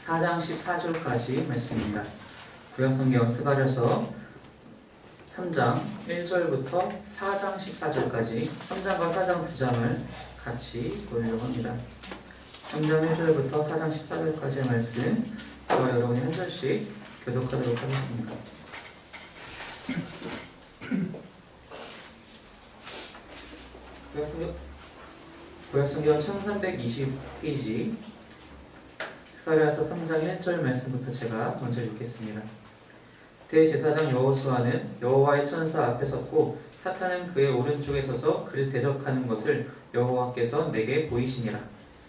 4장 14절까지 말씀입니다. 구약성경 스가랴서 3장 1절부터 4장 14절까지 3장과 4장 두 장을 같이 보려고 합니다. 3장 1절부터 4장 14절까지의 말씀 저와 여러분이 한 절씩 교독하도록 하겠습니다. 구약성경 1320페이지 스가랴서 3장 1절 말씀부터 제가 먼저 읽겠습니다. 대제사장 여호수아는 여호와의 천사 앞에 섰고 사탄은 그의 오른쪽에 서서 그를 대적하는 것을 여호와께서 내게 보이시니라.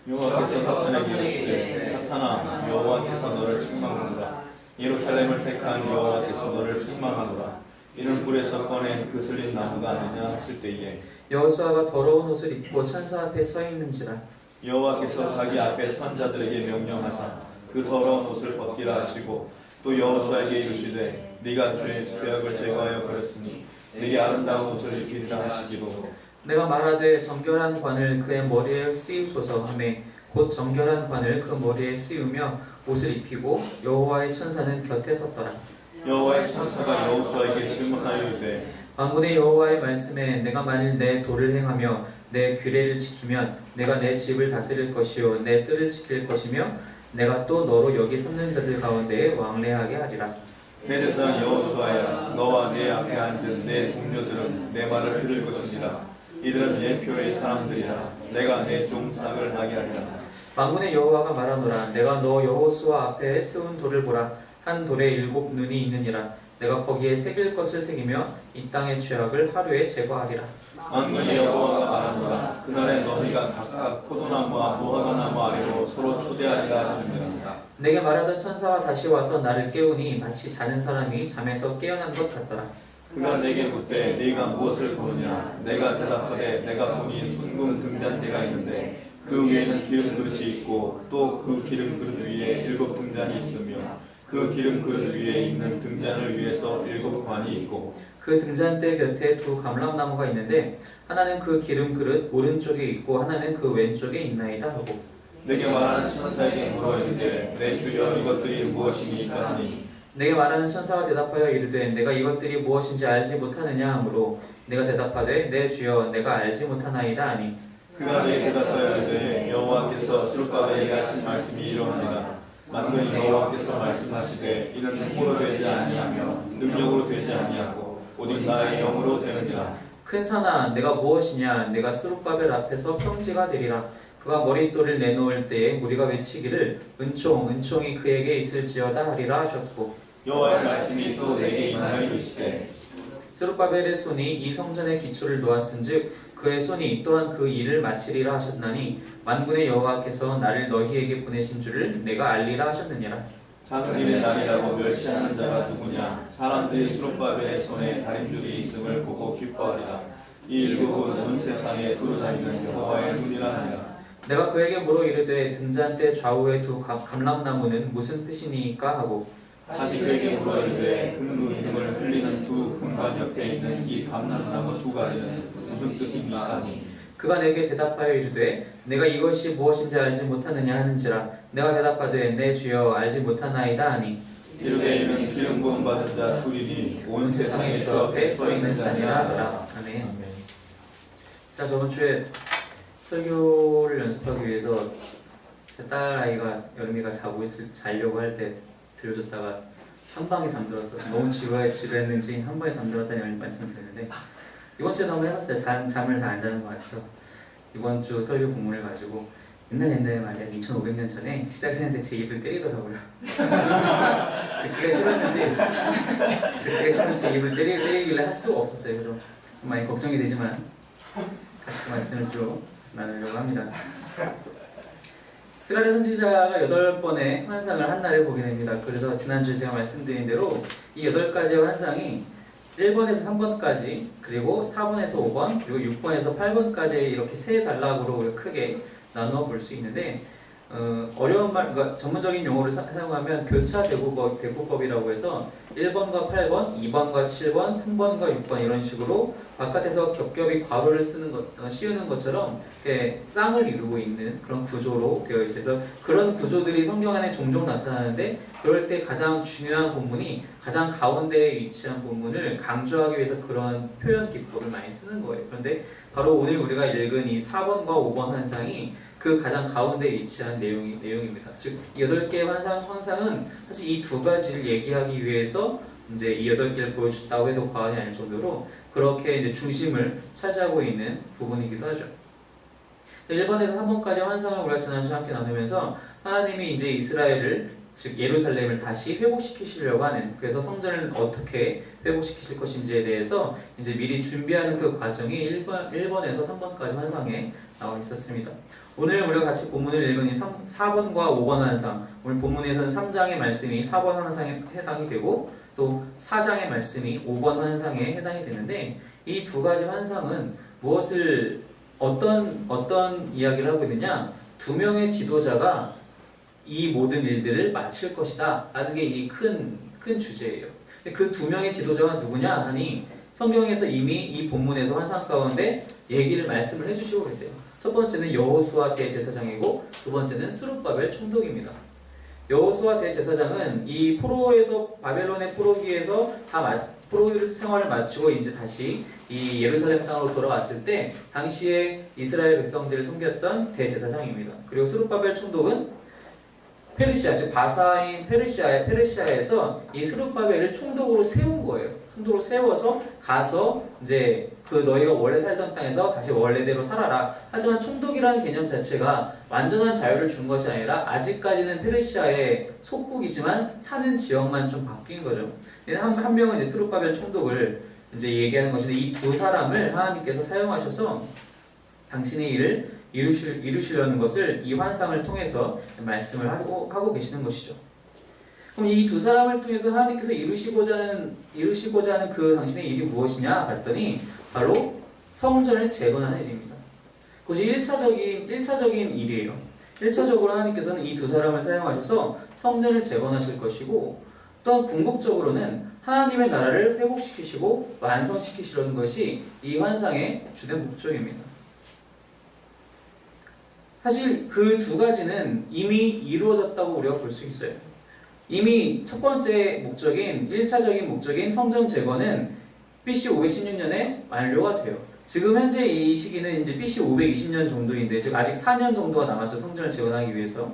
여호와께서 사탄에게 이르시되 사탄아 여호와께서 너를 책망하노라. 예루살렘을 택한 여호와께서 너를 책망하노라. 이는 불에서 꺼낸 그슬린 나무가 아니냐 하실 때에 여호수아가 더러운 옷을 입고 천사 앞에 서 있는지라. 여호와께서 자기 앞에 선 자들에게 명령하사 그 더러운 옷을 벗기라 하시고 또 여호수아에게 이르시되 네가 죄악을 제거하여 버렸으니 네게 아름다운 옷을 입히리라 하시기로 내가 말하되 정결한 관을 그의 머리에 씌우소서 하며 곧 정결한 관을 그 머리에 씌우며 옷을 입히고 여호와의 천사는 곁에 섰더라. 여호와의 천사가 여호수아에게 질문하여 이르되 만군의 여호와의 말씀에 내가 만일 내 도를 행하며 내 규례를 지키면 내가 내 집을 다스릴 것이요 내 뜰을 지킬 것이며 내가 또 너로 여기 섰는 자들 가운데 왕래하게 하리라. 대제사장 여호수아야 너와 내 앞에 앉은 내 동료들은 내 말을 들을 것이니라. 이들은 내 표의 사람들이라. 내가 내 종삭을 하게 하리라. 만군의 여호와가 말하노라. 내가 너 여호수아 앞에 세운 돌을 보라. 한 돌에 7 눈이 있느니라. 내가 거기에 새길 것을 새기며 이 땅의 죄악을 하루에 제거하리라. 만군의 여호와가 말하노라. 그날에 너희가 각각 포도나무와 무화과나무 아래로 서로 초대하리라 하시니라. 내게 말하던 천사가 다시 와서 나를 깨우니 마치 자는 사람이 잠에서 깨어난 것 같더라. 그가 내게 묻되 네가 무엇을 보느냐. 내가 대답하되 내가 보니 순금 등잔대가 있는데 그 위에는 기름 그릇이 있고 또 그 기름 그릇 위에 7 등잔이 있으며 그 기름 그릇 위에 있는 등잔을 위해서 7 관이 있고 그 등잔대 곁에 2 감람나무가 있는데 하나는 그 기름 그릇 오른쪽에 있고 하나는 그 왼쪽에 있나이다 하고 내게 말하는 천사에게 물어 이르되 내 주여 이것들이 무엇이니까 하니 내게 말하는 천사가 대답하여 이르되 내가 이것들이 무엇인지 알지 못하느냐 하므로 내가 대답하되 내 주여 내가 알지 못하나이다 하니 그가 내게 대답하여 이르되 여호와께서 스룹바벨에게 하신 말씀이 이러하니라. 만군의 여호와께서 말씀하시되 이는 힘으로 되지 아니하며 능력으로 되지 아니하고 오직 나의 영으로 되느니라. 큰 산아 내가 무엇이냐. 내가 스룹바벨 앞에서 평지가 되리라. 그가 머릿돌을 내놓을 때에 우리가 외치기를 은총이 그에게 있을지어다 하리라 하셨고 여호와의 말씀이 또 내게 임하여 이르시되 스룹바벨의 손이 이 성전의 기초를 놓았은즉 그의 손이 또한 그 일을 마치리라 하셨나니 만군의 여호와께서 나를 너희에게 보내신 줄을 내가 알리라 하셨느니라. 작은 일의 날이라고 멸시하는 자가 누구냐. 사람들이 스룹바벨의 손에 다림줄이 있음을 보고 기뻐하리라. 이 일곱은 온 세상에 두루다니는 여호와의 눈이라 하니라. 내가 그에게 물어 이르되 등잔대 좌우의 2 감람나무는 무슨 뜻이니까 하고 다시 그에게 물어 이르되 금루 이름을 흘리는 2 금관 옆에 있는 이 감람나무 2가지는 무슨 뜻입니까 하니 그가 내게 대답하여 이르되 내가 이것이 무엇인지 알지 못하느냐 하는지라. 내가 대답하되 내 주여 알지 못하나이다 하니 이르되 이는 기름 부음 받은 자 2이니 온 세상의 주 앞에 서 있는 자니라 하더라. 아멘. 자, 저번 주에 설교를 연습하기 위해서 제 딸아이가 여름이가 자려고 할 때 들려줬다가 한 방에 잠들었어. 너무 지루했는지 한 방에 잠들었다는 말씀을 드렸는데 이번 주에도 한번 해봤어요. 잠을 잘 안 자는 것 같아서 이번 주 설교 본문을 가지고 옛날에 말이야 2500년 전에 시작했는데 제 입을 때리더라고요. 듣기가 싫었는지 제 입을 때리길래 할 수가 없었어요. 그래서 많이 걱정이 되지만 같이 그 말씀을 좀 나누려고 합니다. 스가랴 선지자가 8번의 환상을 한 날에 보게 됩니다. 그래서 지난주에 제가 말씀드린 대로 이 8가지의 환상이 1번에서 3번까지 그리고 4번에서 5번 그리고 6번에서 8번까지 이렇게 세 단락으로 크게 나누어 볼 수 있는데 어려운 말, 그러니까 전문적인 용어를 사용하면 교차 대구법이라고 해서 1번과 8번, 2번과 7번, 3번과 6번 이런 식으로 바깥에서 겹겹이 괄호를 씌우는 것처럼 이렇게 쌍을 이루고 있는 그런 구조로 되어 있어서 그런 구조들이 성경 안에 종종 나타나는데 그럴 때 가장 중요한 본문이 가장 가운데에 위치한 본문을 강조하기 위해서 그런 표현 기법을 많이 쓰는 거예요. 그런데 바로 오늘 우리가 읽은 이 4번과 5번 환상이 그 가장 가운데에 위치한 내용입니다. 즉, 8개의 환상은 사실 이 두 가지를 얘기하기 위해서 이제 이 8개를 보여줬다고 해도 과언이 아닐 정도로 그렇게 이제 중심을 차지하고 있는 부분이기도 하죠. 1번에서 3번까지 환상을 우리가 지난주에 함께 나누면서 하나님이 이제 이스라엘을 즉 예루살렘을 다시 회복시키시려고 하는 그래서 성전을 어떻게 회복시키실 것인지에 대해서 이제 미리 준비하는 그 과정이 1번에서 3번까지 환상에 나와 있었습니다. 오늘 우리가 같이 본문을 읽은 이 4번과 5번 환상 오늘 본문에서는 3장의 말씀이 4번 환상에 해당이 되고 또 4장의 말씀이 5번 환상에 해당이 되는데 이 두 가지 환상은 어떤 이야기를 하고 있느냐 두 명의 지도자가 이 모든 일들을 마칠 것이다 라는 게 이 큰 주제예요. 그 두 명의 지도자가 누구냐 하니 성경에서 이미 이 본문에서 환상 가운데 말씀을 해주시고 계세요. 첫 번째는 여호수아 대제사장이고 두 번째는 스룹바벨 총독입니다. 여호수아 대제사장은 이 바벨론의 포로기에서 포로 생활을 마치고 이제 다시 이 예루살렘 땅으로 돌아왔을 때 당시에 이스라엘 백성들을 섬겼던 대제사장입니다. 그리고 스룹바벨 총독은 페르시아, 즉 바사인 페르시아에서 이 스룹바벨을 총독으로 세운 거예요. 총독으로 세워서 가서 이제 그 너희가 원래 살던 땅에서 다시 원래대로 살아라. 하지만 총독이라는 개념 자체가 완전한 자유를 준 것이 아니라 아직까지는 페르시아의 속국이지만 사는 지역만 좀 바뀐 거죠. 한 명은 이제 스룹바벨 총독을 이제 얘기하는 것인데 이 두 사람을 하나님께서 사용하셔서 당신의 일을 이루시려는 것을 이 환상을 통해서 말씀을 하고 계시는 것이죠. 그럼 이 두 사람을 통해서 하나님께서 이루시고자 하는 그 당신의 일이 무엇이냐 봤더니 바로 성전을 재건하는 일입니다. 그것이 1차적인 일이에요. 1차적으로 하나님께서는 이 두 사람을 사용하셔서 성전을 재건하실 것이고 또한 궁극적으로는 하나님의 나라를 회복시키시고 완성시키시려는 것이 이 환상의 주된 목적입니다. 사실 그 두 가지는 이미 이루어졌다고 우리가 볼 수 있어요. 이미 첫 번째 목적인 1차적인 목적인 성전 재건은 BC 516년에 완료가 돼요. 지금 현재 이 시기는 이제 BC 520년 정도인데 즉 아직 4년 정도가 남았죠. 성전을 재건하기 위해서.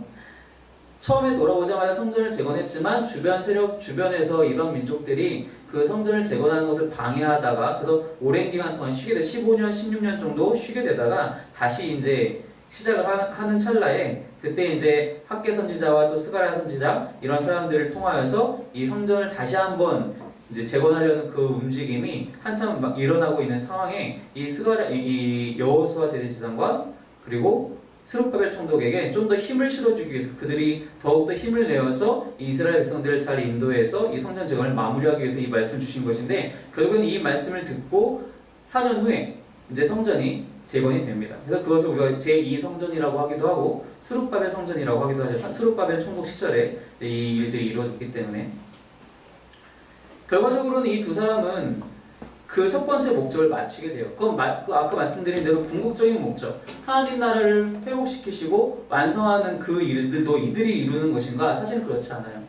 처음에 돌아오자마자 성전을 재건했지만 주변에서 이방 민족들이 그 성전을 재건하는 것을 방해하다가 그래서 오랜 기간 동안 쉬게 돼 15년, 16년 정도 쉬게 되다가 다시 이제 시작을 하는 찰나에 그때 이제 학개 선지자와 또 스가랴 선지자 이런 사람들을 통하여서 이 성전을 다시 한번 이제 재건하려는 그 움직임이 한참 막 일어나고 있는 상황에 이 여호수아 대제사장과 그리고 스룹바벨 총독에게 좀 더 힘을 실어주기 위해서 그들이 더욱더 힘을 내어서 이스라엘 백성들을 잘 인도해서 이 성전 재건을 마무리하기 위해서 이 말씀을 주신 것인데 결국은 이 말씀을 듣고 4년 후에 이제 성전이 재건이 됩니다. 그래서 그것을 우리가 제2성전이라고 하기도 하고 스룹바벨 성전이라고 하기도 하죠. 스룹바벨 총독 시절에 이 일들이 이루어졌기 때문에 결과적으로는 이 두 사람은 그 첫 번째 목적을 마치게 돼요. 그건 아까 말씀드린 대로 궁극적인 목적 하나님 나라를 회복시키시고 완성하는 그 일들도 이들이 이루는 것인가? 사실은 그렇지 않아요.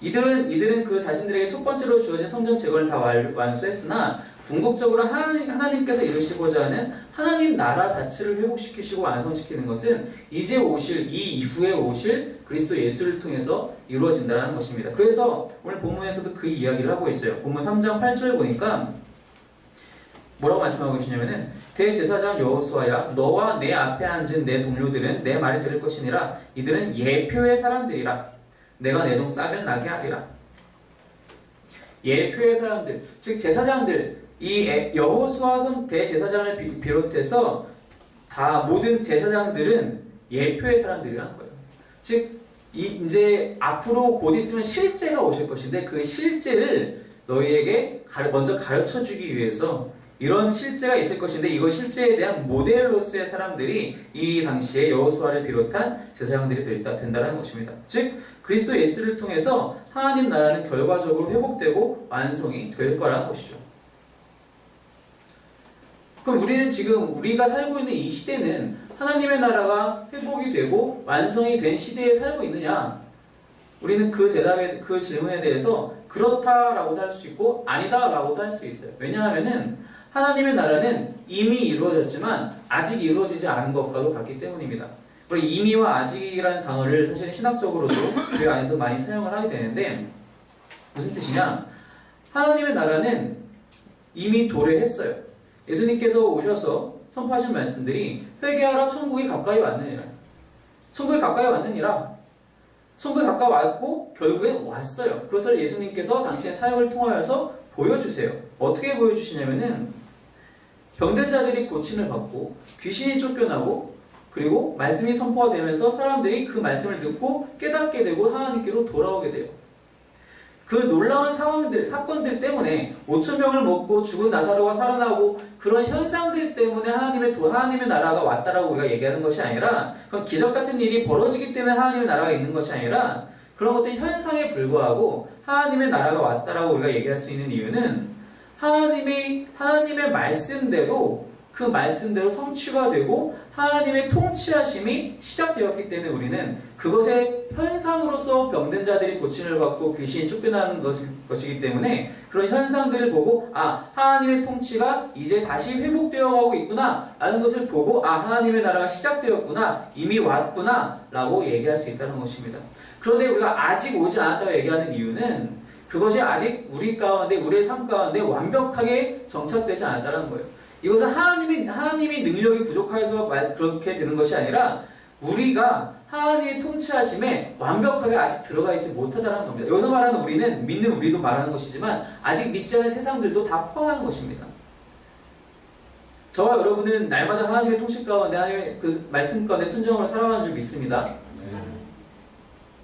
이들은 그 자신들에게 첫 번째로 주어진 성전 재건을 다 완수했으나 궁극적으로 하나님께서 이루시고자 하는 하나님 나라 자체를 회복시키시고 완성시키는 것은 이제 오실 이 이후에 오실 그리스도 예수를 통해서 이루어진다는 것입니다. 그래서 오늘 본문에서도 그 이야기를 하고 있어요. 본문 3장 8절 보니까 뭐라고 말씀하고 계시냐면은 대제사장 여호수아야 너와 내 앞에 앉은 내 동료들은 내 말을 들을 것이니라 이들은 예표의 사람들이라 내가 내 종 싹을 나게 하리라. 예표의 사람들 즉 제사장들 이 여호수아 대제사장을 비롯해서 다 모든 제사장들은 예표의 사람들이라는 거예요. 즉 이제 앞으로 곧 있으면 실제가 오실 것인데 그 실제를 너희에게 먼저 가르쳐 주기 위해서 이런 실제가 있을 것인데 이걸 실제에 대한 모델로서의 사람들이 이 당시에 여호수아를 비롯한 제사장들이 된다는 것입니다. 즉 그리스도 예수를 통해서 하나님 나라는 결과적으로 회복되고 완성이 될 거라는 것이죠. 그럼 우리는 지금 우리가 살고 있는 이 시대는 하나님의 나라가 회복이 되고 완성이 된 시대에 살고 있느냐? 우리는 그 질문에 대해서 그렇다라고도 할 수 있고 아니다라고도 할 수 있어요. 왜냐하면은 하나님의 나라는 이미 이루어졌지만 아직 이루어지지 않은 것과도 같기 때문입니다. 우리 이미와 아직이라는 단어를 사실 신학적으로도 그 안에서 많이 사용을 하게 되는데 무슨 뜻이냐? 하나님의 나라는 이미 도래했어요. 예수님께서 오셔서 선포하신 말씀들이 회개하라 천국이 가까이 왔느니라. 천국이 가까이 왔느니라. 천국이 가까이 왔고 결국에 왔어요. 그것을 예수님께서 당신의 사역을 통하여서 보여주세요. 어떻게 보여주시냐면은 병든 자들이 고침을 받고 귀신이 쫓겨나고 그리고 말씀이 선포가 되면서 사람들이 그 말씀을 듣고 깨닫게 되고 하나님께로 돌아오게 돼요. 그 놀라운 사건들 때문에 5,000명을 먹고 죽은 나사로가 살아나고 그런 현상들 때문에 하나님의 나라가 왔다라고 우리가 얘기하는 것이 아니라 그런 기적 같은 일이 벌어지기 때문에 하나님의 나라가 있는 것이 아니라 그런 것들이 현상에 불과하고 하나님의 나라가 왔다라고 우리가 얘기할 수 있는 이유는 하나님의 말씀대로 그 말씀대로 성취가 되고 하나님의 통치하심이 시작되었기 때문에 우리는 그것의 현상으로서 병든 자들이 고침을 받고 귀신이 쫓겨나는 것이기 때문에 그런 현상들을 보고 하나님의 통치가 이제 다시 회복되어 가고 있구나 라는 것을 보고 하나님의 나라가 시작되었구나 이미 왔구나 라고 얘기할 수 있다는 것입니다. 그런데 우리가 아직 오지 않았다고 얘기하는 이유는 그것이 아직 우리 가운데 우리의 삶 가운데 완벽하게 정착되지 않았다는 거예요. 이것은 하나님이 능력이 부족해서 그렇게 되는 것이 아니라 우리가 하나님의 통치하심에 완벽하게 아직 들어가 있지 못하다는 겁니다. 여기서 말하는 우리는 믿는 우리도 말하는 것이지만 아직 믿지 않은 세상들도 다 포함하는 것입니다. 저와 여러분은 날마다 하나님의 통치 가운데 하나님의 그 말씀 가운데 순종으로 살아가는 줄 믿습니다.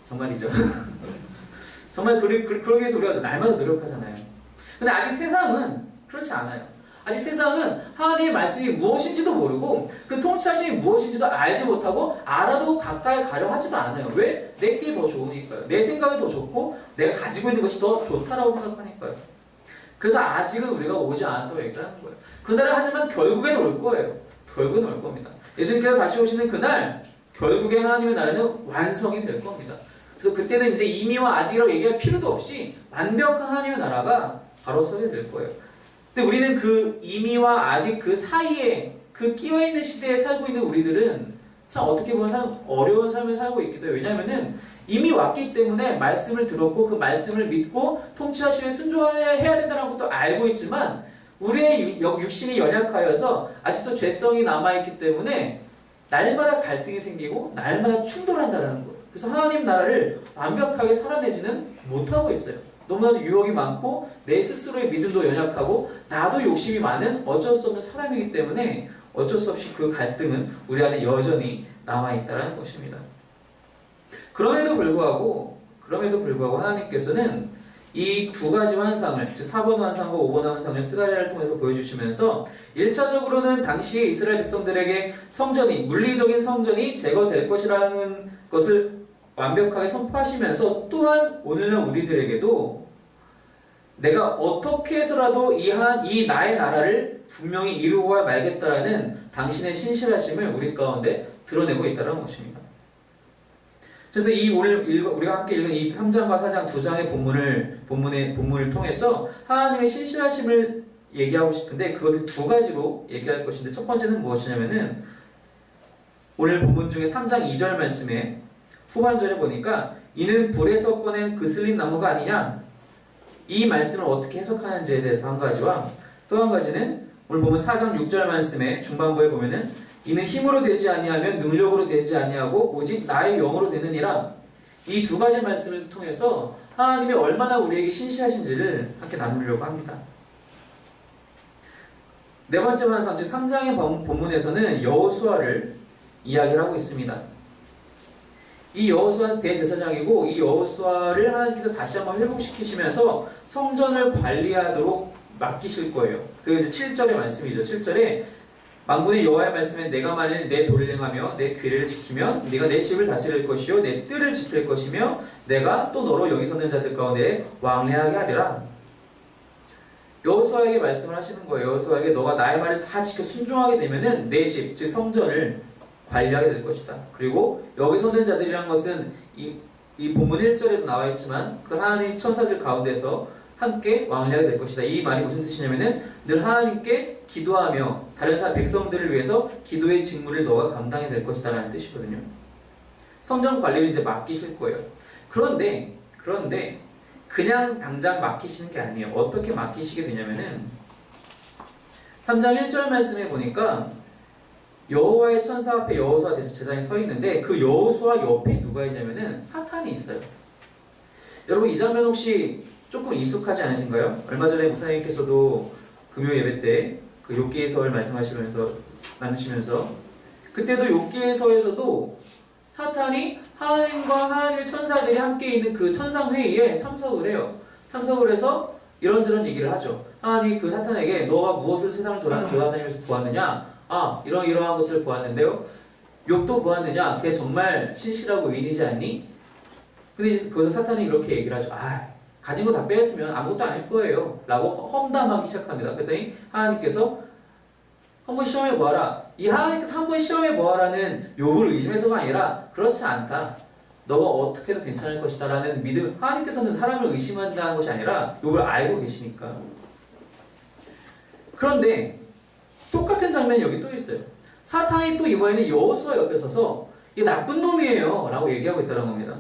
정말이죠. 정말 그러기 위해서 우리가 날마다 노력하잖아요. 근데 아직 세상은 그렇지 않아요. 아직 세상은 하나님의 말씀이 무엇인지도 모르고 그 통치하심이 무엇인지도 알지 못하고 알아도 가까이 가려 하지도 않아요. 왜? 내게 더 좋으니까요. 내 생각이 더 좋고 내가 가지고 있는 것이 더 좋다라고 생각하니까요. 그래서 아직은 우리가 오지 않았다고 얘기하는 거예요. 그날은 하지만 결국에는 올 거예요. 결국에는 올 겁니다. 예수님께서 다시 오시는 그날 결국에 하나님의 나라는 완성이 될 겁니다. 그래서 그때는 이제 이미와 아직이라고 얘기할 필요도 없이 완벽한 하나님의 나라가 바로 서게 될 거예요. 근데 우리는 그 이미와 아직 그 사이에 그 끼어있는 시대에 살고 있는 우리들은 참 어떻게 보면 어려운 삶을 살고 있기도 해요. 왜냐하면은 이미 왔기 때문에 말씀을 들었고 그 말씀을 믿고 통치하심에 순종해야 된다는 것도 알고 있지만 우리의 육신이 연약하여서 아직도 죄성이 남아있기 때문에 날마다 갈등이 생기고 날마다 충돌한다는 거예요. 그래서 하나님 나라를 완벽하게 살아내지는 못하고 있어요. 너무나도 유혹이 많고 내 스스로의 믿음도 연약하고 나도 욕심이 많은 어쩔 수 없는 사람이기 때문에 어쩔 수 없이 그 갈등은 우리 안에 여전히 남아있다는 것입니다. 그럼에도 불구하고 하나님께서는 이 두 가지 환상을, 즉 4번 환상과 5번 환상을 스가랴를 통해서 보여주시면서 1차적으로는 당시의 이스라엘 백성들에게 물리적인 성전이 제거될 것이라는 것을 완벽하게 선포하시면서 또한 오늘날 우리들에게도 내가 어떻게 해서라도 이 나의 나라를 분명히 이루고 말겠다라는 당신의 신실하심을 우리 가운데 드러내고 있다는 것입니다. 그래서 오늘 우리가 함께 읽은 이 3장과 4장 두 장의 본문을 통해서 하나님의 신실하심을 얘기하고 싶은데 그것을 두 가지로 얘기할 것인데 첫 번째는 무엇이냐면은 오늘 본문 중에 3장 2절 말씀에 후반절에 보니까 이는 불에서 꺼낸 그슬린 나무가 아니냐 이 말씀을 어떻게 해석하는지에 대해서 한 가지와 또 한 가지는 오늘 보면 4장 6절 말씀에 중반부에 보면은 이는 힘으로 되지 아니하면 능력으로 되지 아니하고 오직 나의 영으로 되느니라 이 두 가지 말씀을 통해서 하나님이 얼마나 우리에게 신실하신지를 함께 나누려고 합니다. 네 번째 환상, 즉 3장의 본문에서는 여호수아를 이야기를 하고 있습니다. 이 여호수아는 대제사장이고 이 여호수아를 하나님께서 다시 한번 회복시키시면서 성전을 관리하도록 맡기실 거예요. 그게 이제 7절의 말씀이죠. 7절에 만군의 여호와의 말씀에 내가 만일 내 도를 행하며 내 규례를 지키면 네가 내 집을 다스릴 것이요 내 뜰을 지킬 것이며 내가 또 너로 여기 서는 자들 가운데 왕래하게 하리라. 여호수아에게 말씀을 하시는 거예요. 여호수아에게 너가 나의 말을 다 지켜 순종하게 되면은 내 집, 즉 성전을 관리하게 될 것이다. 그리고 여기 서는 자들이란 것은 이 본문 1절에도 나와 있지만 그 하나님 천사들 가운데서 함께 왕래하게 될 것이다. 이 말이 무슨 뜻이냐면은 늘 하나님께 기도하며 다른 백성들을 위해서 기도의 직무를 너가 감당해야 될 것이다 라는 뜻이거든요. 성전 관리를 이제 맡기실 거예요. 그런데 그냥 당장 맡기시는 게 아니에요. 어떻게 맡기시게 되냐면은 3장 1절 말씀에 보니까 여호와의 천사 앞에 여호수아 제사장이 서 있는데 그 여호수아 옆에 누가 있냐면은 사탄이 있어요. 여러분 이 장면 혹시 조금 익숙하지 않으신가요? 얼마 전에 목사님께서도 금요 예배 때 그 욥기서를 말씀하시면서 나누시면서 그때도 욥기서에서도 사탄이 하나님과 하나님의 천사들이 함께 있는 그 천상회의에 참석을 해요. 참석을 해서 이런저런 얘기를 하죠. 하나님이 그 사탄에게 너가 무엇을 세상을 돌아다니면서 보았느냐? 아, 이러한 것들을 보았는데요. 욥도 보았느냐? 그게 정말 신실하고 의인이지 않니? 근데 거기서 사탄이 이렇게 얘기를 하죠. 아, 가진 거 다 빼앗으면 아무것도 아닐 거예요. 라고 험담하기 시작합니다. 그랬더니 하나님께서 한번 시험해 보아라. 이 하나님께서 한번 시험해 보아라는 욥을 의심해서가 아니라 그렇지 않다. 너가 어떻게 해도 괜찮을 것이다 라는 믿음. 하나님께서는 사람을 의심한다는 것이 아니라 욥을 알고 계시니까. 그런데 똑같은 장면이 여기 또 있어요. 사탄이 또 이번에는 여호수아 옆에 서서 이게 나쁜 놈이에요 라고 얘기하고 있다는 겁니다.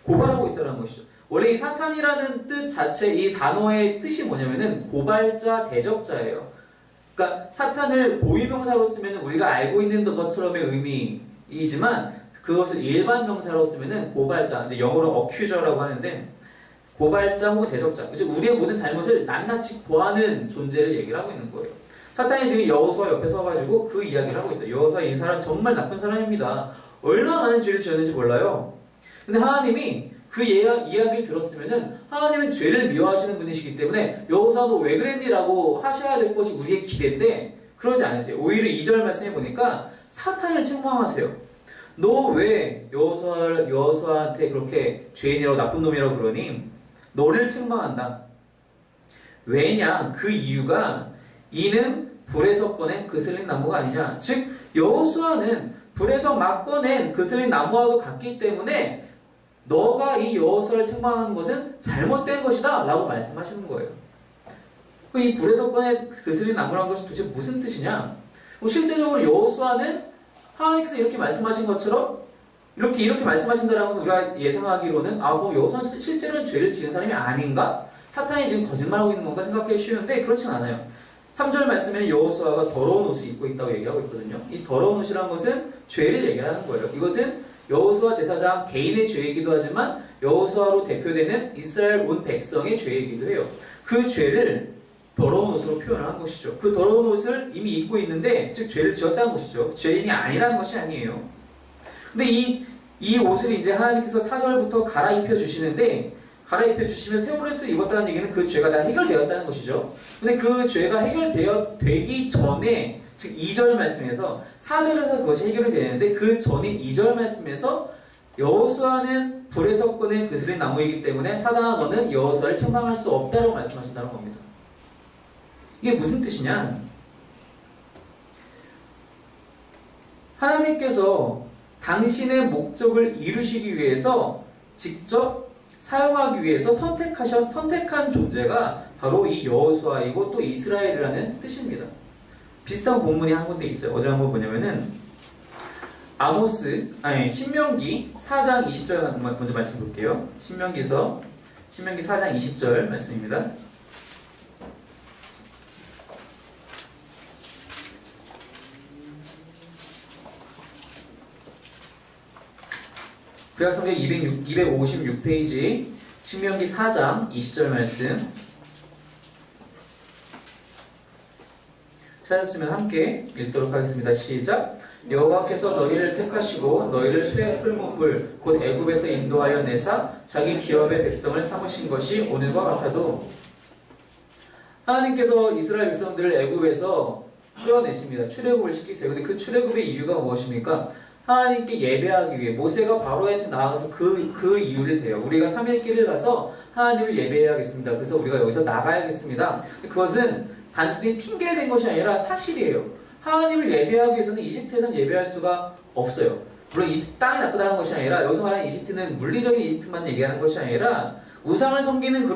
고발하고 있다는 것이죠. 원래 이 사탄이라는 뜻 자체, 이 단어의 뜻이 뭐냐면은 고발자, 대적자예요. 그러니까 사탄을 고유명사로 쓰면 우리가 알고 있는 것처럼의 의미이지만 그것을 일반 명사로 쓰면 고발자, 이제 영어로 accuser라고 하는데 고발자 혹은 대적자, 즉 우리의 모든 잘못을 낱낱이 보하는 존재를 얘기를 하고 있는 거예요. 사탄이 지금 여호수아 옆에 서가지고 그 이야기를 하고 있어요. 여호수아 이 사람 정말 나쁜 사람입니다. 얼마나 많은 죄를 지었는지 몰라요. 근데 하나님이 그 이야기를 들었으면은 하나님은 죄를 미워하시는 분이시기 때문에 여호수아 너 왜 그랬니? 라고 하셔야 될 것이 우리의 기대인데 그러지 않으세요. 오히려 2절 말씀에 보니까 사탄을 책망하세요. 너 왜 여호수아한테 그렇게 죄인이라고 나쁜 놈이라고 그러니? 너를 책망한다. 왜냐? 그 이유가 이는 불에서 꺼낸 그슬린 나무가 아니냐. 즉 여호수아는 불에서 막 꺼낸 그슬린 나무와도 같기 때문에 너가 이 여호수아를 책망하는 것은 잘못된 것이다 라고 말씀하시는 거예요. 이 불에서 꺼낸 그슬린 나무라는 것이 도대체 무슨 뜻이냐? 실제적으로 여호수아는 하나님께서 이렇게 말씀하신 것처럼 이렇게 말씀하신다는 것을 우리가 예상하기로는 그럼 여호수아는 실제로는 죄를 지은 사람이 아닌가? 사탄이 지금 거짓말하고 있는 건가 생각하기 쉬운데 그렇진 않아요. 3절 말씀에는 여호수아가 더러운 옷을 입고 있다고 얘기하고 있거든요. 이 더러운 옷이라는 것은 죄를 얘기하는 거예요. 이것은 여호수아 제사장 개인의 죄이기도 하지만 여호수아로 대표되는 이스라엘 온 백성의 죄이기도 해요. 그 죄를 더러운 옷으로 표현한 것이죠. 그 더러운 옷을 이미 입고 있는데 즉 죄를 지었다는 것이죠. 죄인이 아니라는 것이 아니에요. 근데 이 옷을 이제 하나님께서 4절부터 갈아입혀 주시는데 갈아입혀 주시면 새 옷을 입었다는 얘기는 그 죄가 다 해결되었다는 것이죠. 근데 그 죄가 해결되기 전에 즉 2절 말씀에서 4절에서 그것이 해결이 되는데 그 전인 2절 말씀에서 여호수아는 불에서 꺼낸 그슬린 나무이기 때문에 사단아 너는 여호수아를 책망할 수 없다고 말씀하신다는 겁니다. 이게 무슨 뜻이냐? 하나님께서 당신의 목적을 이루시기 위해서 직접 사용하기 위해서 선택한 존재가 바로 이 여호수아이고 또 이스라엘이라는 뜻입니다. 비슷한 본문이 한 군데 있어요. 어디 한번 보냐면은 신명기 4장 20절 먼저 말씀 볼게요. 신명기 4장 20절 말씀입니다. 구약성경 256페이지 신명기 4장 20절 말씀 찾았으면 함께 읽도록 하겠습니다. 시작. 여호와께서 너희를 택하시고 너희를 쇠 풀무불 곧 애굽에서 인도하여 내사 자기 기업의 백성을 삼으신 것이 오늘과 같아도 하나님께서 이스라엘 백성들을 애굽에서 끌어내십니다. 출애굽을 시키세요. 근데 그 출애굽의 이유가 무엇입니까? 하나님께 예배하기 위해 모세가 바로한테 나아가서 그 이유를 대요. 우리가 3일 길을 가서 하나님을 예배해야겠습니다. 그래서 우리가 여기서 나가야겠습니다. 그것은 단순히 핑계를 댄 것이 아니라 사실이에요. 하나님을 예배하기 위해서는 이집트에서는 예배할 수가 없어요. 물론 이집트 땅이 나쁘다는 것이 아니라 여기서 말하는 이집트는 물리적인 이집트만 얘기하는 것이 아니라 우상을 섬기는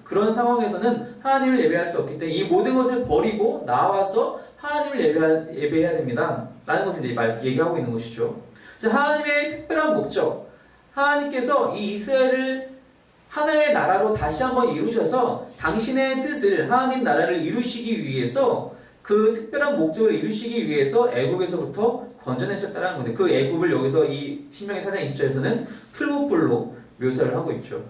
그런 상황에서는 하나님을 예배할 수 없기 때문에 이 모든 것을 버리고 나와서 하나님을 예배해야 됩니다. 라는 것을 이제 얘기하고 있는 것이죠. 자, 하나님의 특별한 목적. 하나님께서 이 이스라엘을 하나의 나라로 다시 한번 이루셔서 당신의 뜻을 하나님 나라를 이루시기 위해서 그 특별한 목적을 이루시기 위해서 애굽에서부터 건져내셨다는 건데 그 애굽을 여기서 이 신명기 4장 20절에서는 풀무불로 묘사를 하고 있죠.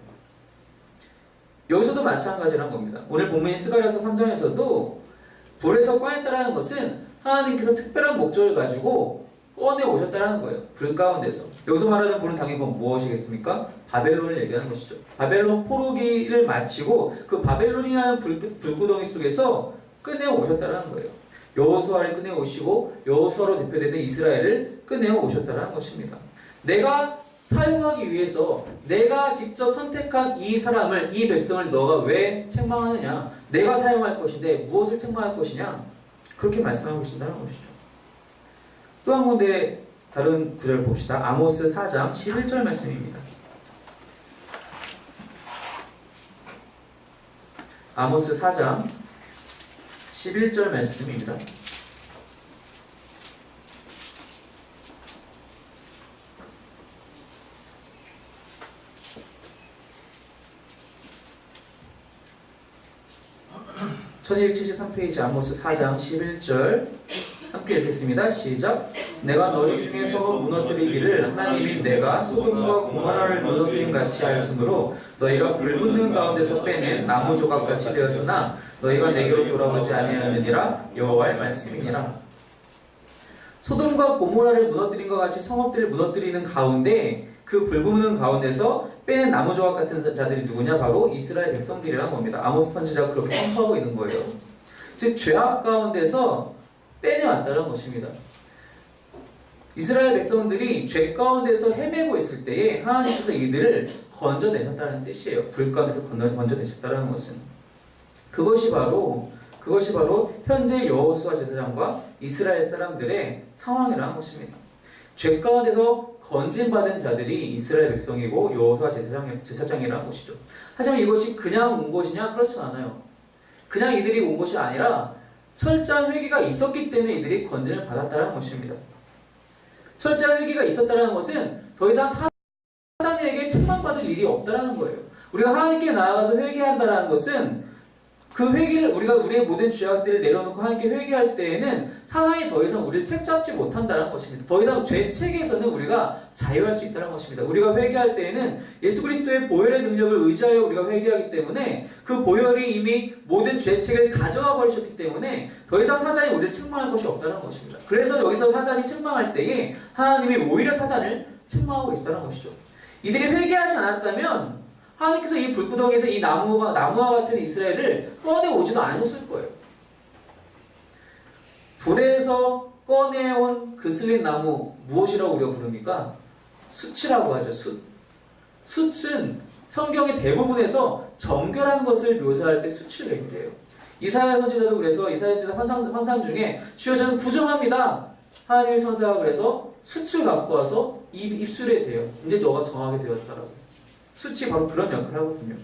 여기서도 마찬가지란 겁니다. 오늘 본문인 스가랴서 3장에서도 불에서 꺼냈다라는 것은 하나님께서 특별한 목적을 가지고 꺼내 오셨다라는 거예요. 불 가운데서. 여기서 말하는 불은 당연히 그건 무엇이겠습니까? 바벨론을 얘기하는 것이죠. 바벨론 포로기를 마치고 그 바벨론이라는 불구덩이 속에서 꺼내 오셨다라는 거예요. 여호수아를 꺼내 오시고 여호수아로 대표되는 이스라엘을 꺼내 오셨다라는 것입니다. 내가 사용하기 위해서 내가 직접 선택한 이 사람을, 이 백성을 너가 왜 책망하느냐? 내가 사용할 것인데 무엇을 책망할 것이냐? 그렇게 말씀하고 계신다는 것이죠. 또 한 군데 다른 구절 봅시다. 아모스 4장 11절 말씀입니다. 아모스 4장 11절 말씀입니다. (1273페이지) 아모스 4장 11절 함께 읽겠습니다. 시작. 내가 너희 중에서 무너뜨리기를 하나님인 내가 소돔과 고모라를 무너뜨린 같이 하였으므로 너희가 불붙는 가운데서 빼낸 나무 조각같이 되었으나 너희가 내게로 돌아오지 아니하느니라. 여호와의 말씀이니라. 소돔과 고모라를 무너뜨린 것 같이 성읍들을 무너뜨리는 가운데 그 불붙는 가운데서 빼낸 나무 조각 같은 자들이 누구냐? 바로 이스라엘 백성들이라는 겁니다. 아모스 선지자가 그렇게 선포하고 있는 거예요. 즉 죄악 가운데서 빼내왔다는 것입니다. 이스라엘 백성들이 죄 가운데서 헤매고 있을 때에 하나님께서 이들을 건져내셨다는 뜻이에요. 불 가운데서 건져내셨다는 것은 그것이 바로 현재 여호수아 제사장과 이스라엘 사람들의 상황이라는 것입니다. 죄 가운데서 건진받은 자들이 이스라엘 백성이고 여호수아 제사장이라는 것이죠. 하지만 이것이 그냥 온 것이냐? 그렇지 않아요. 그냥 이들이 온 것이 아니라 철저한 회개가 있었기 때문에 이들이 건진을 받았다는 것입니다. 철저한 회개가 있었다는 것은 더 이상 사단에게 책망받을 일이 없다는 거예요. 우리가 하나님께 나아가서 회개한다는 것은 그 회개를 우리의 모든 죄악들을 내려놓고 하나님께 회개할 때에는 사단이 더 이상 우리를 책잡지 못한다는 것입니다. 더 이상 죄 책에서는 우리가 자유할 수 있다는 것입니다. 우리가 회개할 때에는 예수 그리스도의 보혈의 능력을 의지하여 우리가 회개하기 때문에 그 보혈이 이미 모든 죄 책을 가져가 버리셨기 때문에 더 이상 사단이 우리를 책망할 것이 없다는 것입니다. 그래서 여기서 사단이 책망할 때에 하나님이 오히려 사단을 책망하고 계시다는 것이죠. 이들이 회개하지 않았다면 하나님께서 이 불구덩이에서 이 나무와 같은 이스라엘을 꺼내오지도 않으셨을 거예요. 불에서 꺼내온 그슬린 나무 무엇이라고 우리가 부릅니까? 숫이라고 하죠. 숫은 성경의 대부분에서 정결한 것을 묘사할 때 숫을 얘기해요. 이사야 선지자도 그래서 이사야 선지자 환상 중에 주여 저는 부정합니다. 하나님의 천사가 그래서 숫을 갖고 와서 입술에 대요. 이제 너가 정하게 되었다라고. 숫이 바로 그런 역할을 하거든요.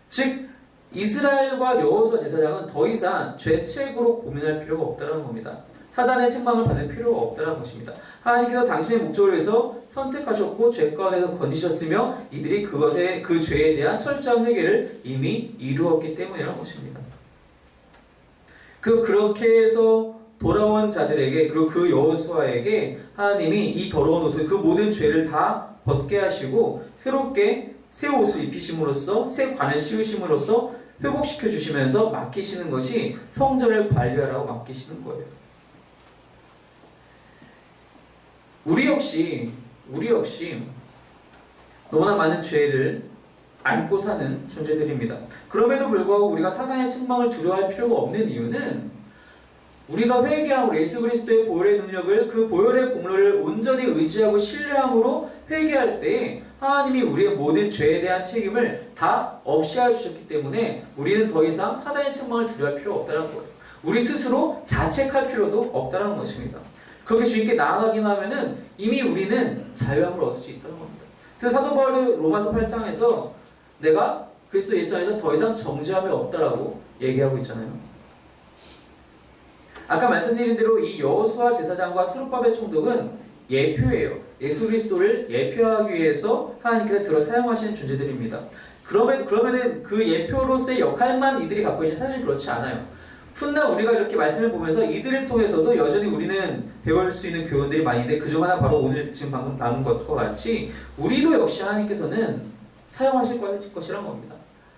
즉 이스라엘과 여호수아 제사장은 더 이상 죄책으로 고민할 필요가 없다는 겁니다. 사단의 책망을 받을 필요가 없다는 것입니다. 하나님께서 당신의 목적을 위해서 선택하셨고 죄 가운데서 건지셨으며 이들이 그 죄에 대한 철저한 회개를 이미 이루었기 때문이라는 것입니다. 그렇게 해서 돌아온 자들에게 그리고 그 여호수아에게 하나님이 이 더러운 옷을 그 모든 죄를 다 벗게 하시고 새롭게 새 옷을 입히심으로써 새 관을 씌우심으로써 회복시켜 주시면서 맡기시는 것이 성전을 관리하라고 맡기시는 거예요. 우리 역시 너무나 많은 죄를 안고 사는 존재들입니다. 그럼에도 불구하고 우리가 사단의 책망을 두려워할 필요가 없는 이유는 우리가 회개함으로 예수 그리스도의 보혈의 능력을 그 보혈의 공로를 온전히 의지하고 신뢰함으로 회개할 때 하나님이 우리의 모든 죄에 대한 책임을 다 없이하여 주셨기 때문에 우리는 더 이상 사단의 책망을 두려워할 필요가 없다는 거예요. 우리 스스로 자책할 필요도 없다는 것입니다. 그렇게 주님께 나아가기만 하면은 이미 우리는 자유함을 얻을 수 있다는 겁니다. 그래서 사도 바울도 로마서 8장에서 내가 그리스도 예수 안에서 더 이상 정죄함이 없다라고 얘기하고 있잖아요. 아까 말씀드린 대로 이 여호수아 제사장과 스룹바벨 총독은 예표예요. 예수 그리스도를 예표하기 위해서 하나님께서 들어 사용하시는 존재들입니다. 그러면은 그 예표로서의 역할만 이들이 갖고 있는 사실 그렇지 않아요. 훗날 우리가 이렇게 말씀을 보면서 이들을 통해서도 여전히 우리는 배울 수 있는 교훈들이 많이 있는데 그중 하나 바로 오늘 지금 방금 나눈 것과 같이 우리도 역시 하나님께서는 사용하실 것이란 겁니다.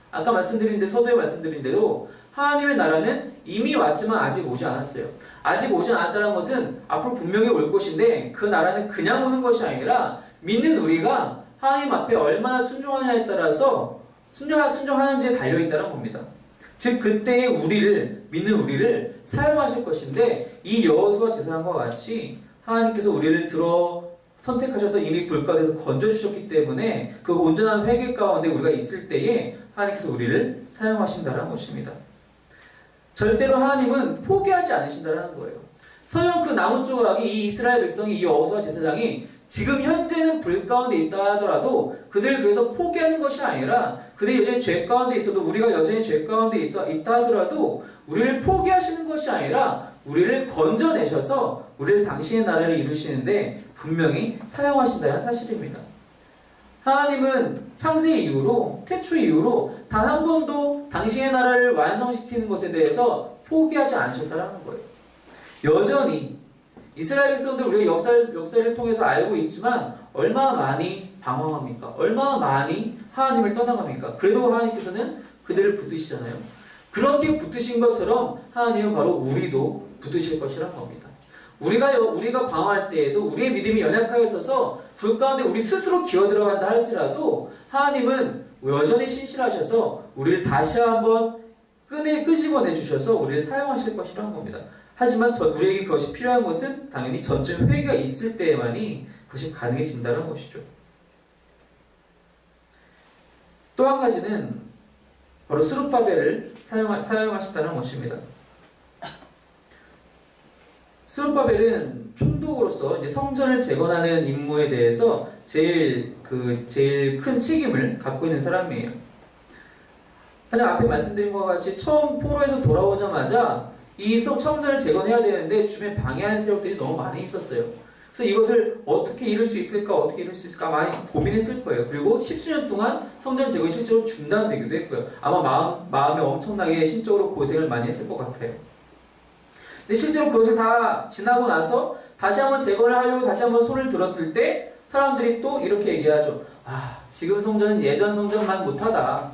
아까 말씀드린 데 서두에 말씀드린 대로 하나님의 나라는 이미 왔지만 아직 오지 않았어요. 아직 오지 않았다는 것은 앞으로 분명히 올 것인데 그 나라는 그냥 오는 것이 아니라 믿는 우리가 하나님 앞에 얼마나 순종하느냐에 따라서 순종하는지에 달려있다는 겁니다. 즉 그때의 우리를 믿는 우리를 사용하실 것인데 이 여호수아 제사장과 같이 하나님께서 우리를 들어 선택하셔서 이미 불 가운데서 건져주셨기 때문에 그 온전한 회개 가운데 우리가 있을 때에 하나님께서 우리를 사용하신다는 것입니다. 절대로 하나님은 포기하지 않으신다는 거예요. 설령 그 나무 조각이 이 이스라엘 백성이 이 여호수아 제사장이 지금 현재는 불 가운데 있다 하더라도 그들을 그래서 포기하는 것이 아니라 그들이 여전히 죄 가운데 있어도 우리가 여전히 죄 가운데 있다 하더라도 우리를 포기하시는 것이 아니라 우리를 건져내셔서 우리를 당신의 나라를 이루시는데 분명히 사용하신다는 사실입니다. 하나님은 창세 이후로 태초 이후로 단 한 번도 당신의 나라를 완성시키는 것에 대해서 포기하지 않으셨다는 거예요. 여전히 이스라엘 백성들 우리가 역사를 통해서 알고 있지만 얼마나 많이 방황합니까? 얼마나 많이 하나님을 떠나갑니까? 그래도 하나님께서는 그들을 붙드시잖아요. 그렇게 붙드신 것처럼 하나님은 바로 우리도 붙드실 것이란 겁니다. 우리가 방황할 때에도 우리의 믿음이 연약하여 있어서 불 가운데 우리 스스로 기어 들어간다 할지라도 하나님은 여전히 신실하셔서 우리를 다시 한번 끄집어내 주셔서 우리를 사용하실 것이란 겁니다. 하지만 우리에게 그것이 필요한 것은 당연히 전적인 회개가 있을 때에만이 그것이 가능해진다는 것이죠. 또 한 가지는 바로 스룹바벨을 사용하셨다는 것입니다. 스룹바벨은 총독으로서 이제 성전을 재건하는 임무에 대해서 제일 큰 책임을 갖고 있는 사람이에요. 하지만 앞에 말씀드린 것과 같이 처음 포로에서 돌아오자마자 이 성전을 재건해야 되는데 주변에 방해하는 세력들이 너무 많이 있었어요. 그래서 이것을 어떻게 이룰 수 있을까 많이 고민했을 거예요. 그리고 10수년 동안 성전 재건이 실제로 중단되기도 했고요. 아마 마음에 엄청나게 신적으로 고생을 많이 했을 것 같아요. 근데 실제로 그것이 다 지나고 나서 다시 한번 재건을 하려고 다시 한번 손을 들었을 때 사람들이 또 이렇게 얘기하죠. 지금 성전은 예전 성전만 못하다.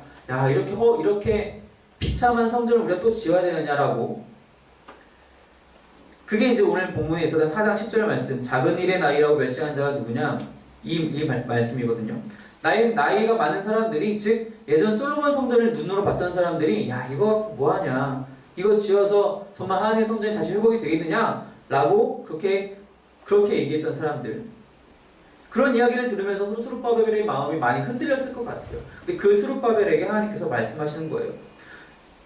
이렇게 비참한 성전을 우리가 또 지어야 되느냐라고. 그게 이제 오늘 본문에 있었던 4장 10절 말씀, 작은 일의 나이라고 멸시하는 자가 누구냐? 이 말씀이거든요. 나이가 많은 사람들이, 즉 예전 솔로몬 성전을 눈으로 봤던 사람들이 이거 뭐하냐? 이거 지어서 정말 하나님의 성전이 다시 회복이 되겠느냐? 라고 그렇게 얘기했던 사람들. 그런 이야기를 들으면서 스룹바벨의 마음이 많이 흔들렸을 것 같아요. 근데 그 스룹바벨에게 하나님께서 말씀하시는 거예요.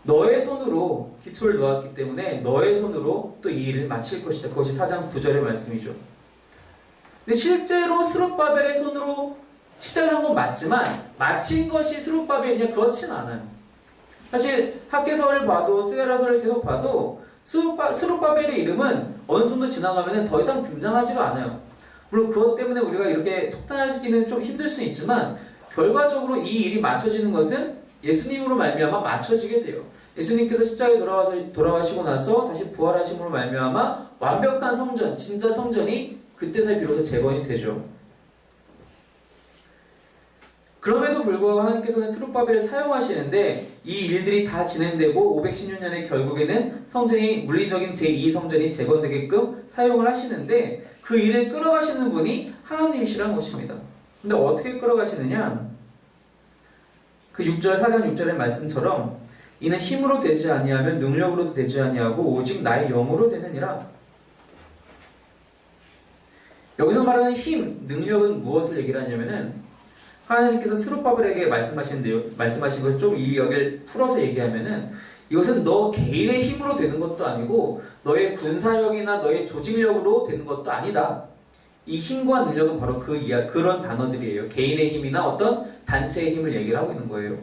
너의 손으로 기초를 놓았기 때문에 너의 손으로 또 이 일을 마칠 것이다. 그것이 4장 9절의 말씀이죠. 근데 실제로 스룹바벨의 손으로 시작을 한 건 맞지만 마친 것이 스룹바벨이냐? 그렇진 않아요. 사실 학개서를 봐도 스가랴서를 계속 봐도 스룹바벨의 이름은 어느 정도 지나가면 더 이상 등장하지가 않아요. 물론 그것 때문에 우리가 이렇게 속단하기는 좀 힘들 수 있지만 결과적으로 이 일이 맞춰지는 것은 예수님으로 말미암아 맞춰지게 돼요. 예수님께서 십자가에 돌아가시고 나서 다시 부활하심으로 말미암아 완벽한 성전, 진짜 성전이 그때서야 비로소 재건이 되죠. 그럼에도 불구하고 하나님께서는 스룹바벨을 사용하시는데 이 일들이 다 진행되고 516년에 결국에는 성전이 물리적인 제2성전이 재건되게끔 사용을 하시는데 그 일을 끌어가시는 분이 하나님이시라는 것입니다. 근데 어떻게 끌어가시느냐? 그 6절 4장 6절의 말씀처럼 이는 힘으로 되지 아니하면 능력으로도 되지 아니하고 오직 나의 영으로 되느니라. 여기서 말하는 힘, 능력은 무엇을 얘기를 하냐면은 하나님께서 스룹바벨에게 말씀하신 것 좀 이 여기를 풀어서 얘기하면은 이것은 너 개인의 힘으로 되는 것도 아니고 너의 군사력이나 너의 조직력으로 되는 것도 아니다. 이 힘과 능력은 바로 그런 단어들이에요. 개인의 힘이나 어떤 단체의 힘을 얘기를 하고 있는 거예요.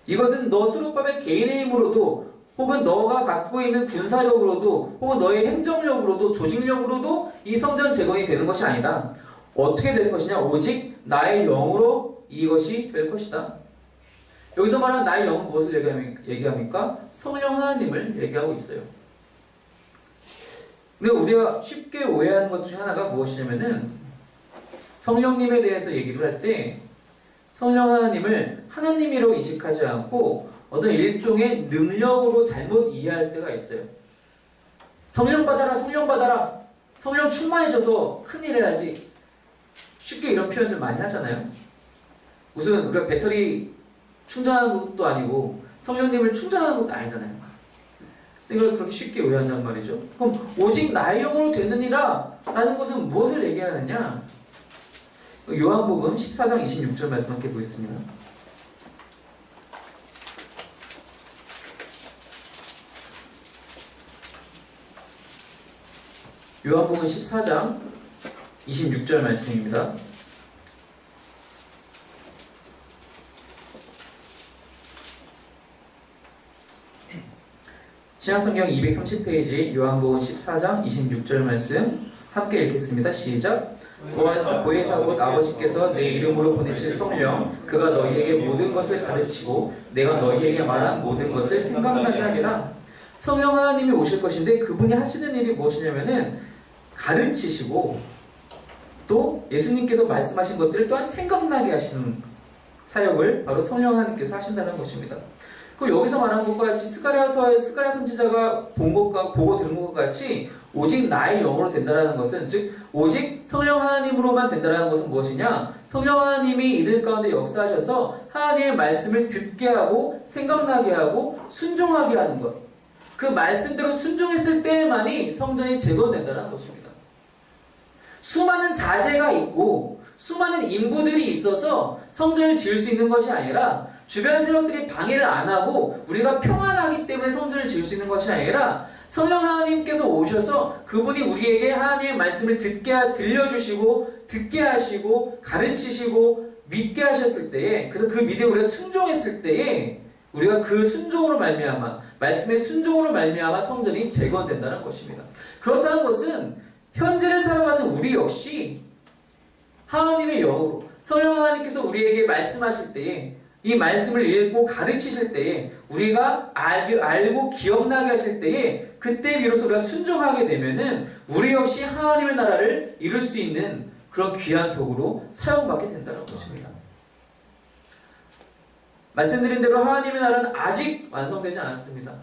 이것은 너 스룹바벨 개인의 힘으로도 혹은 너가 갖고 있는 군사력으로도 혹은 너의 행정력으로도 조직력으로도 이 성전 재건이 되는 것이 아니다. 어떻게 될 것이냐? 오직 나의 영으로 이것이 될 것이다. 여기서 말하는 나의 영은 무엇을 얘기합니까? 성령 하나님을 얘기하고 있어요. 근데 우리가 쉽게 오해하는 것 중에 하나가 무엇이냐면은 성령님에 대해서 얘기를 할 때 성령 하나님을 하나님이라고 인식하지 않고 어떤 일종의 능력으로 잘못 이해할 때가 있어요. 성령 받아라, 성령 받아라, 성령 충만해져서 큰일 해야지. 쉽게 이런 표현을 많이 하잖아요. 무슨 우리가 배터리 충전하는 것도 아니고 성령님을 충전하는 것도 아니잖아요. 이걸 그렇게 쉽게 오해한단 말이죠. 그럼 오직 나의 영으로 되느니라 라는 것은 무엇을 얘기하느냐? 요한복음 14장 26절 말씀 함께 보겠습니다. 요한복음 14장 26절 말씀입니다. 신약성경 230페이지 요한복음 14장 26절 말씀 함께 읽겠습니다. 시작. 보혜사 곧 아버지께서 내 이름으로 보내실 성령 그가 너희에게 모든 것을 가르치고 내가 너희에게 말한 모든 것을 생각나게 하리라. 성령 하나님이 오실 것인데 그분이 하시는 일이 무엇이냐면은 가르치시고 또 예수님께서 말씀하신 것들을 또한 생각나게 하시는 사역을 바로 성령 하나님께서 하신다는 것입니다. 그 여기서 말한 것과 같이 스가랴 선지자가 보고 들은 것과 같이 오직 나의 영으로 된다는 것은 즉 오직 성령 하나님으로만 된다는 것은 무엇이냐? 성령 하나님이 이들 가운데 역사하셔서 하나님의 말씀을 듣게 하고 생각나게 하고 순종하게 하는 것. 그 말씀대로 순종했을 때만이 성전이 재건된다는 것입니다. 수많은 자재가 있고 수많은 인부들이 있어서 성전을 지을 수 있는 것이 아니라 주변 세력들이 방해를 안 하고 우리가 평안하기 때문에 성전을 지을 수 있는 것이 아니라 성령 하나님께서 오셔서 그분이 우리에게 하나님의 말씀을 들려주시고 듣게 하시고 가르치시고 믿게 하셨을 때에 그래서 그 믿음에 우리가 순종했을 때에 우리가 그 순종으로 말미암아 말씀의 순종으로 말미암아 성전이 재건된다는 것입니다. 그렇다는 것은 현재를 살아가는 우리 역시 하나님의 영으로 성령 하나님께서 우리에게 말씀하실 때에 이 말씀을 읽고 가르치실 때에 우리가 알고 기억나게 하실 때에 그때 비로소 우리가 순종하게 되면은 우리 역시 하나님의 나라를 이룰 수 있는 그런 귀한 도구로 사용받게 된다는 것입니다. 말씀드린 대로 하나님의 나라는 아직 완성되지 않았습니다.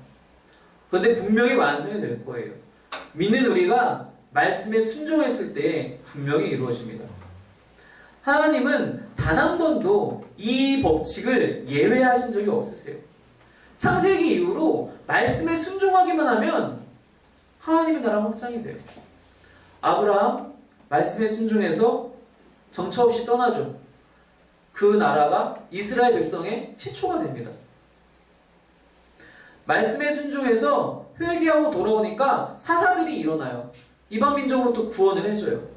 그런데 분명히 완성이 될 거예요. 믿는 우리가 말씀에 순종했을 때 분명히 이루어집니다. 하나님은 단 한 번도 이 법칙을 예외하신 적이 없으세요. 창세기 이후로 말씀에 순종하기만 하면 하나님의 나라 확장이 돼요. 아브라함 말씀에 순종해서 정처 없이 떠나죠. 그 나라가 이스라엘 백성의 시초가 됩니다. 말씀에 순종해서 회개하고 돌아오니까 사사들이 일어나요. 이방 민족으로부터 구원을 해줘요.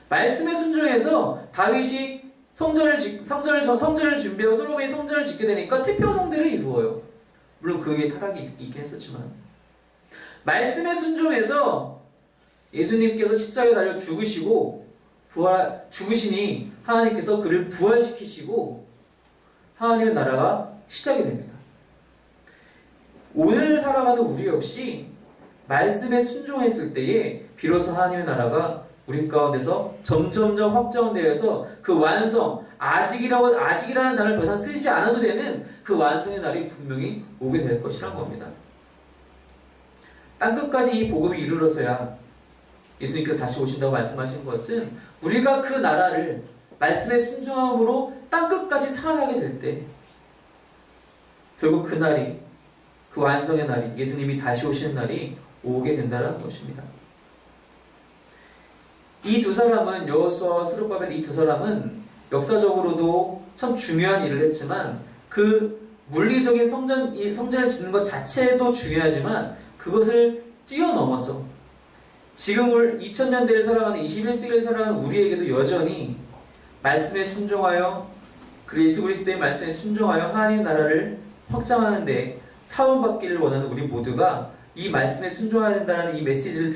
말씀에 순종해서 다윗이 성전을 준비하고 솔로몬이 성전을 짓게 되니까 태평성대를 이루어요. 물론 그 위에 타락이 있긴 했었지만 말씀에 순종해서 예수님께서 십자가에 달려 죽으시니 하나님께서 그를 부활시키시고 하나님의 나라가 시작이 됩니다. 오늘 살아가는 우리 역시 말씀에 순종했을 때에 비로소 하나님의 나라가 우리 가운데서 점점점 확장되어서 그 완성, 아직이라는 단어를 더 이상 쓰지 않아도 되는 그 완성의 날이 분명히 오게 될 것이란 겁니다. 땅끝까지 이 복음이 이르러서야 예수님께서 다시 오신다고 말씀하신 것은 우리가 그 나라를 말씀의 순종함으로 땅끝까지 살아가게 될 때 결국 그날이, 그 완성의 날이, 예수님이 다시 오시는 날이 오게 된다는 것입니다. 이 두 사람은, 여호수아와 스룹바벨 이 두 사람은 역사적으로도 참 중요한 일을 했지만 그 물리적인 성전을 짓는 것 자체도 중요하지만 그것을 뛰어넘어서 지금을 2000년대를 살아가는 21세기를 살아가는 우리에게도 여전히 말씀에 순종하여 예수 그리스도의 말씀에 순종하여 하나님의 나라를 확장하는 데 사원받기를 원하는 우리 모두가 이 말씀에 순종해야 된다는 이 메시지를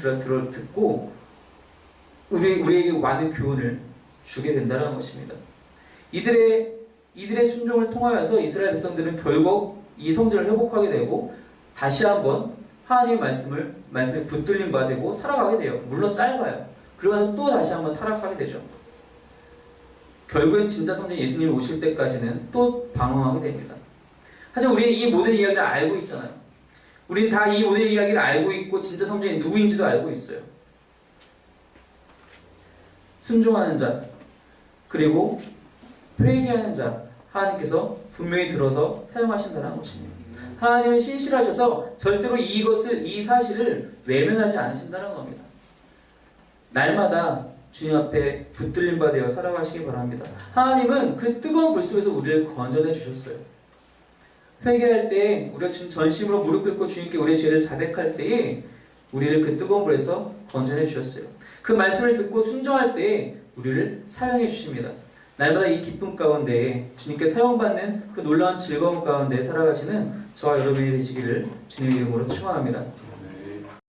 듣고 우리에게 많은 교훈을 주게 된다는 것입니다. 이들의 순종을 통하여서 이스라엘 백성들은 결국 이 성전을 회복하게 되고 다시 한번 하나님의 말씀에 붙들림 받고 살아가게 돼요. 물론 짧아요. 그러면서 또 다시 한번 타락하게 되죠. 결국엔 진짜 성전 예수님이 오실 때까지는 또 방황하게 됩니다. 하지만 우리는 이 모든 이야기를 알고 있잖아요. 우리는 다 이 모든 이야기를 알고 있고 진짜 성전이 누구인지도 알고 있어요. 순종하는 자, 그리고 회개하는 자, 하나님께서 분명히 들어서 사용하신다는 것입니다. 하나님은 신실하셔서 절대로 이 사실을 외면하지 않으신다는 겁니다. 날마다 주님 앞에 붙들림 받아 살아가시기 바랍니다. 하나님은 그 뜨거운 불 속에서 우리를 건져내 주셨어요. 회개할 때, 우리가 전심으로 무릎 꿇고 주님께 우리의 죄를 자백할 때에 우리를 그 뜨거운 불에서 건져내 주셨어요. 그 말씀을 듣고 순종할 때에 우리를 사용해 주십니다. 날마다 이 기쁨 가운데 주님께 사용받는 그 놀라운 즐거움 가운데 살아가시는 저와 여러분이 되시기를 주님의 이름으로 축원합니다.